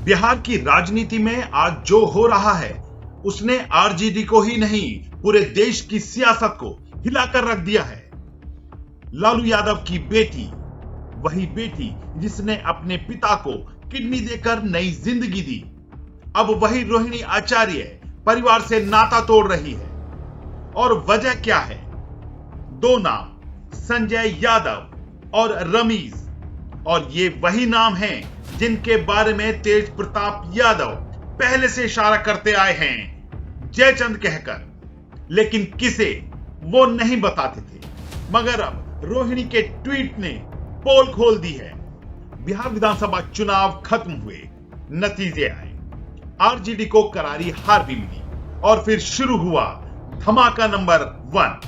बिहार की राजनीति में आज जो हो रहा है उसने आरजेडी को ही नहीं पूरे देश की सियासत को हिलाकर रख दिया है। लालू यादव की बेटी, वही बेटी जिसने अपने पिता को किडनी देकर नई जिंदगी दी, अब वही रोहिणी आचार्य परिवार से नाता तोड़ रही है। और वजह क्या है? दो नाम, संजय यादव और रमीज। और ये वही नाम हैं जिनके बारे में तेज प्रताप यादव पहले से इशारा करते आए हैं जयचंद कहकर, लेकिन किसे वो नहीं बताते थे। मगर अब रोहिणी के ट्वीट ने पोल खोल दी है। बिहार विधानसभा चुनाव खत्म हुए, नतीजे आए, आरजेडी को करारी हार भी मिली और फिर शुरू हुआ धमाका नंबर 1।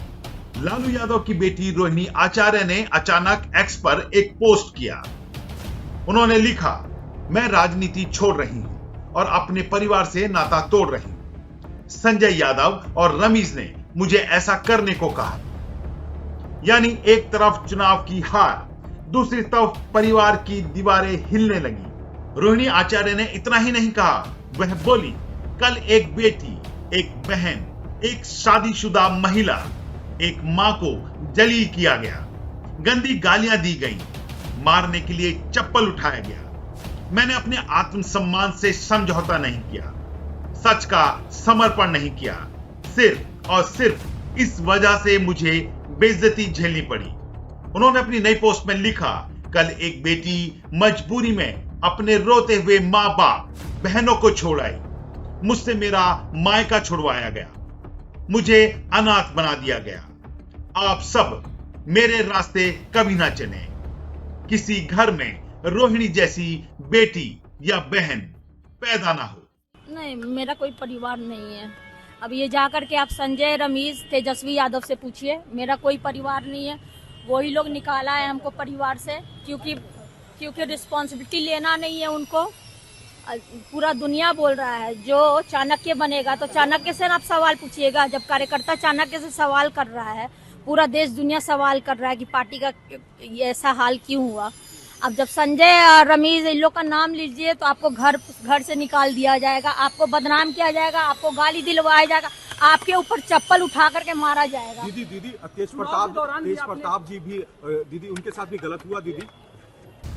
लालू यादव की बेटी रोहिणी आचार्य ने अचानक एक्स पर एक पोस्ट किया। उन्होंने लिखा, मैं राजनीति छोड़ रही हूं और अपने परिवार से नाता तोड़ रही हूं। संजय यादव और रमीज ने मुझे ऐसा करने को कहा। यानी एक तरफ चुनाव की हार, दूसरी तरफ परिवार की दीवारें हिलने लगी। रोहिणी आचार्य ने इतना ही नहीं कहा, वह बोली, कल एक बेटी, एक बहन, एक शादीशुदा महिला, एक मां को जलील किया गया, गंदी गालियां दी गई, मारने के लिए चप्पल उठाया गया। मैंने अपने आत्मसम्मान से समझौता नहीं किया, सच का समर्पण नहीं किया। सिर्फ और सिर्फ इस वजह से मुझे बेइज्जती झेलनी पड़ी। उन्होंने अपनी नई पोस्ट में लिखा, कल एक बेटी मजबूरी में अपने रोते हुए मां बाप बहनों को छोड़ आई। मुझसे मेरा मायका छुड़वाया गया, मुझे अनाथ बना दिया गया। आप सब मेरे रास्ते कभी ना चले। किसी घर में रोहिणी जैसी बेटी या बहन पैदा ना हो। नहीं, मेरा कोई परिवार नहीं है। अब ये जाकर के आप संजय, रमीज, तेजस्वी यादव से पूछिए, मेरा कोई परिवार नहीं है। वही लोग निकाला है हमको परिवार से, क्योंकि रिस्पॉन्सिबिलिटी लेना नहीं है उनको। पूरा दुनिया बोल रहा है जो चाणक्य बनेगा तो चाणक्य से आप सवाल पूछिएगा। जब कार्यकर्ता चाणक्य से सवाल कर रहा है, पूरा देश दुनिया सवाल कर रहा है कि पार्टी का ऐसा हाल क्यों हुआ। अब जब संजय और रमीज इन लोग का नाम लीजिए तो आपको घर से निकाल दिया जाएगा, आपको बदनाम किया जाएगा, आपको गाली दिलवाया जाएगा, आपके ऊपर चप्पल उठा करके मारा जाएगा। दीदी तेज प्रताप जी भी दीदी उनके साथ भी गलत हुआ दीदी।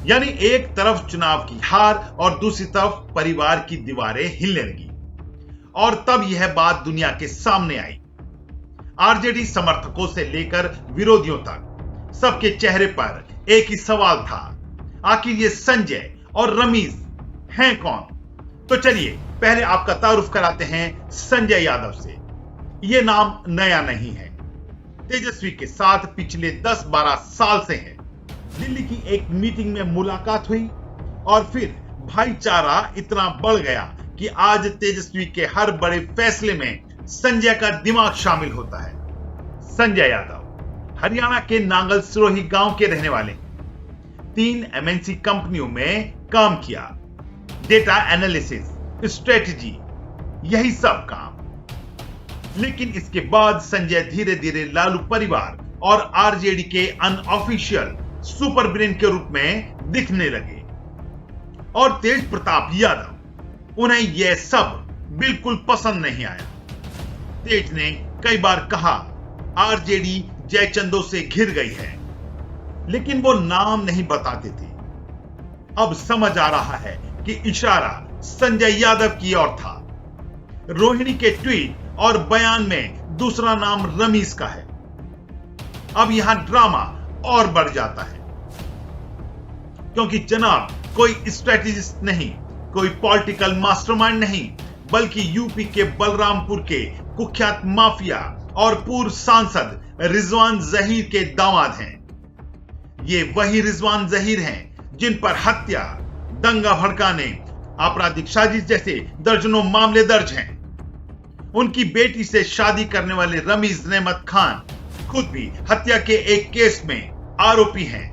यानी एक तरफ चुनाव की हार और दूसरी तरफ परिवार की दीवारें हिलने लगी। और तब यह बात दुनिया के सामने आई। आरजेडी समर्थकों से लेकर विरोधियों तक सबके चेहरे पर एक ही सवाल था, आखिर ये संजय और रमीज हैं कौन? तो चलिए पहले आपका तारुफ कराते हैं संजय यादव से। यह नाम नया नहीं है, तेजस्वी के साथ पिछले 10-12 साल से है। दिल्ली की एक मीटिंग में मुलाकात हुई और फिर भाईचारा इतना बढ़ गया कि आज तेजस्वी के हर बड़े फैसले में संजय का दिमाग शामिल होता है। संजय यादव हरियाणा के नांगल सिरोही गांव के रहने वाले, 3 एमएनसी कंपनियों में काम किया, डेटा एनालिसिस, स्ट्रेटजी, यही सब काम। लेकिन इसके बाद संजय धीरे धीरे लालू परिवार और आरजेडी के अनऑफिशियल सुपर ब्रेन के रूप में दिखने लगे। और तेज प्रताप यादव, उन्हें यह सब बिल्कुल पसंद नहीं आया। तेज ने कई बार कहा आरजेडी जयचंदों से घिर गई है, लेकिन वो नाम नहीं बताते थे। अब समझ आ रहा है कि इशारा संजय यादव की ओर था। रोहिणी के ट्वीट और बयान में दूसरा नाम रमीज का है। अब यहां ड्रामा और बढ़ जाता है, क्योंकि जनाब कोई स्ट्रेटेजिस्ट नहीं, कोई पॉलिटिकल मास्टरमाइंड नहीं, बल्कि यूपी के बलरामपुर के कुख्यात माफिया और पूर्व सांसद रिजवान जहीर के दामाद हैं। ये वही रिजवान जहीर हैं जिन पर हत्या, दंगा भड़काने, आपराधिक साजिश जैसे दर्जनों मामले दर्ज हैं। उनकी बेटी से शादी करने वाले रमीज नेमत खान खुद भी हत्या के एक केस में आरोपी हैं।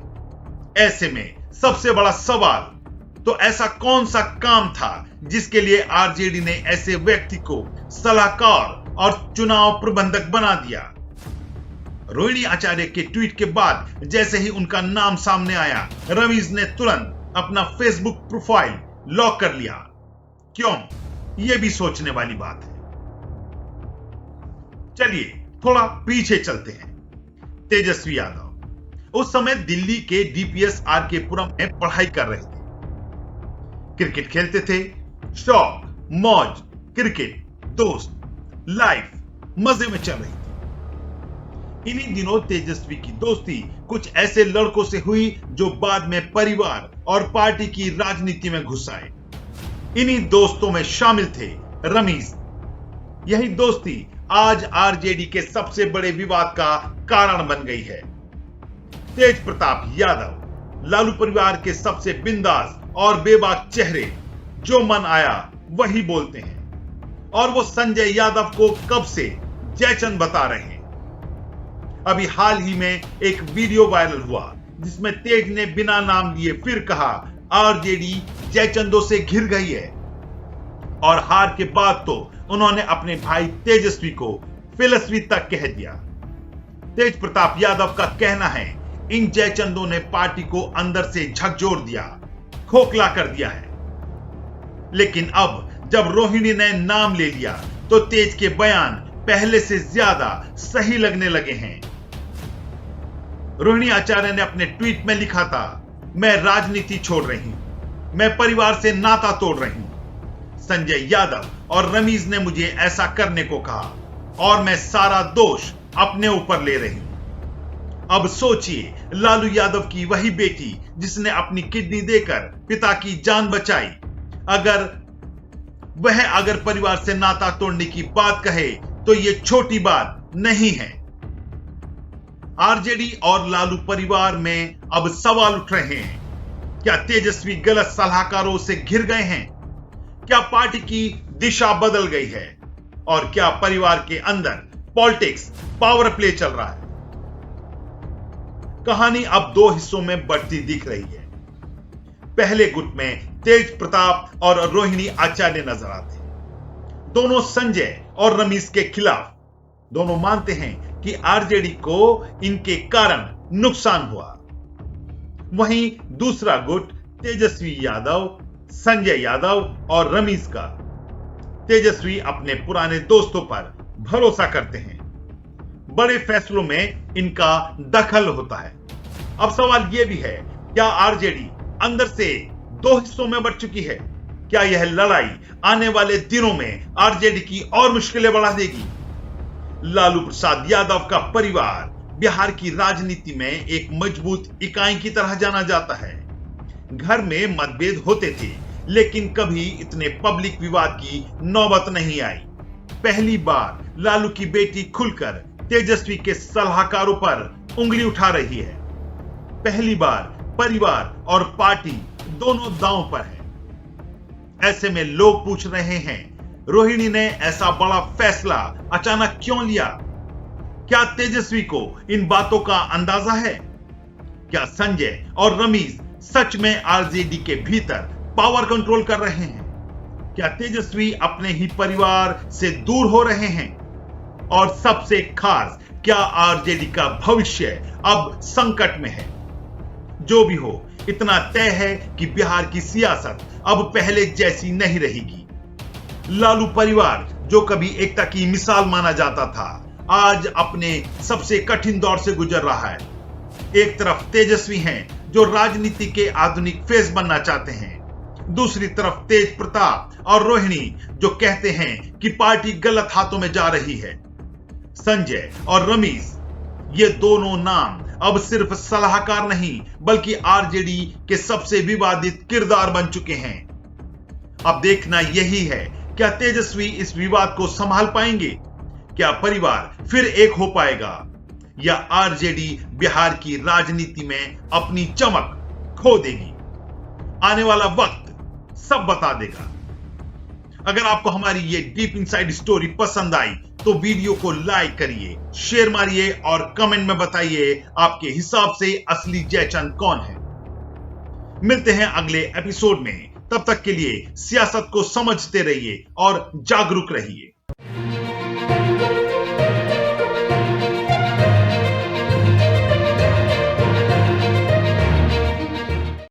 ऐसे में सबसे बड़ा सवाल, तो ऐसा कौन सा काम था जिसके लिए आरजेडी ने ऐसे व्यक्ति को सलाहकार और चुनाव प्रबंधक बना दिया? रोहिणी आचार्य के ट्वीट के बाद जैसे ही उनका नाम सामने आया, रमीज ने तुरंत अपना फेसबुक प्रोफाइल लॉक कर लिया। क्यों, यह भी सोचने वाली बात है। चलिए थोड़ा पीछे चलते हैं। तेजस्वी यादव उस समय दिल्ली के डीपीएस आरके पुरम में पढ़ाई कर रहे थे। क्रिकेट खेलते थे, शौक, मौज, क्रिकेट, दोस्त, लाइफ मजे में चल रही थी। इन्हीं दिनों तेजस्वी की दोस्ती कुछ ऐसे लड़कों से हुई जो बाद में परिवार और पार्टी की राजनीति में घुस आए। इन्हीं दोस्तों में शामिल थे रमीज। यही दोस्ती आज आरजेडी के सबसे बड़े विवाद का कारण बन गई है। तेज प्रताप यादव लालू परिवार के सबसे बिंदास और बेबाक चेहरे, जो मन आया वही बोलते हैं और वो संजय यादव को कब से जयचंद बता रहे हैं। अभी हाल ही में एक वीडियो वायरल हुआ जिसमें तेज ने बिना नाम लिए फिर कहा आरजेडी जयचंदों से घिर गई है, और हार के बाद तो उन्होंने अपने भाई तेजस्वी को फिलस्वी तक कह दिया। तेज प्रताप यादव का कहना है इन जयचंदों ने पार्टी को अंदर से झकझोर दिया, खोखला कर दिया है। लेकिन अब जब रोहिणी ने नाम ले लिया तो तेज के बयान पहले से ज्यादा सही लगने लगे हैं। रोहिणी आचार्य ने अपने ट्वीट में लिखा था, मैं राजनीति छोड़ रही हूं, मैं परिवार से नाता तोड़ रही हूं। संजय यादव और रमीज ने मुझे ऐसा करने को कहा और मैं सारा दोष अपने ऊपर ले रही हूं। अब सोचिए, लालू यादव की वही बेटी जिसने अपनी किडनी देकर पिता की जान बचाई, अगर परिवार से नाता तोड़ने की बात कहे तो यह छोटी बात नहीं है। आरजेडी और लालू परिवार में अब सवाल उठ रहे हैं, क्या तेजस्वी गलत सलाहकारों से घिर गए हैं? क्या पार्टी की दिशा बदल गई है? और क्या परिवार के अंदर पॉलिटिक्स, पावर प्ले चल रहा है? कहानी अब दो हिस्सों में बढ़ती दिख रही है। पहले गुट में तेज प्रताप और रोहिणी आचार्य नजर आते हैं। दोनों संजय और रमीज के खिलाफ। दोनों मानते हैं कि आरजेडी को इनके कारण नुकसान हुआ। वहीं दूसरा गुट तेजस्वी यादव, संजय यादव और रमीज का। तेजस्वी अपने पुराने दोस्तों पर भरोसा करते हैं, बड़े फैसलों में इनका दखल होता है। अब सवाल यह भी है, क्या आरजेडी अंदर से दो हिस्सों में बढ़ चुकी है? क्या यह लड़ाई आने वाले दिनों में आरजेडी की और मुश्किलें बढ़ा देगी? लालू प्रसाद यादव का परिवार बिहार की राजनीति में एक मजबूत इकाई की तरह जाना जाता है। घर में मतभेद होते थे, लेकिन कभी इतने पब्लिक विवाद की नौबत नहीं आई। पहली बार लालू की बेटी खुलकर तेजस्वी के सलाहकारों पर उंगली उठा रही है। पहली बार परिवार और पार्टी दोनों दांव पर है। ऐसे में लोग पूछ रहे हैं, रोहिणी ने ऐसा बड़ा फैसला अचानक क्यों लिया? क्या तेजस्वी को इन बातों का अंदाजा है? क्या संजय और रमीज सच में आरजेडी के भीतर पावर कंट्रोल कर रहे हैं? क्या तेजस्वी अपने ही परिवार से दूर हो रहे हैं? और सबसे खास, क्या आरजेडी का भविष्य अब संकट में है? जो भी हो, इतना तय है कि बिहार की सियासत अब पहले जैसी नहीं रहेगी। लालू परिवार, जो कभी एकता की मिसाल माना जाता था, आज अपने सबसे कठिन दौर से गुजर रहा है। एक तरफ तेजस्वी हैं, जो राजनीति के आधुनिक फेस बनना चाहते हैं। दूसरी तरफ तेज प्रताप और रोहिणी, जो कहते हैं कि पार्टी गलत हाथों में जा रही है। संजय और रमीज, ये दोनों नाम अब सिर्फ सलाहकार नहीं, बल्कि आरजेडी के सबसे विवादित किरदार बन चुके हैं। अब देखना यही है, क्या तेजस्वी इस विवाद को संभाल पाएंगे? क्या परिवार फिर एक हो पाएगा, या आरजेडी बिहार की राजनीति में अपनी चमक खो देगी? आने वाला वक्त सब बता देगा। अगर आपको हमारी ये डीप इनसाइड स्टोरी पसंद आई तो वीडियो को लाइक करिए, शेयर मारिए और कमेंट में बताइए आपके हिसाब से असली जयचंद कौन है। मिलते हैं अगले एपिसोड में। तब तक के लिए सियासत को समझते रहिए और जागरूक रहिए।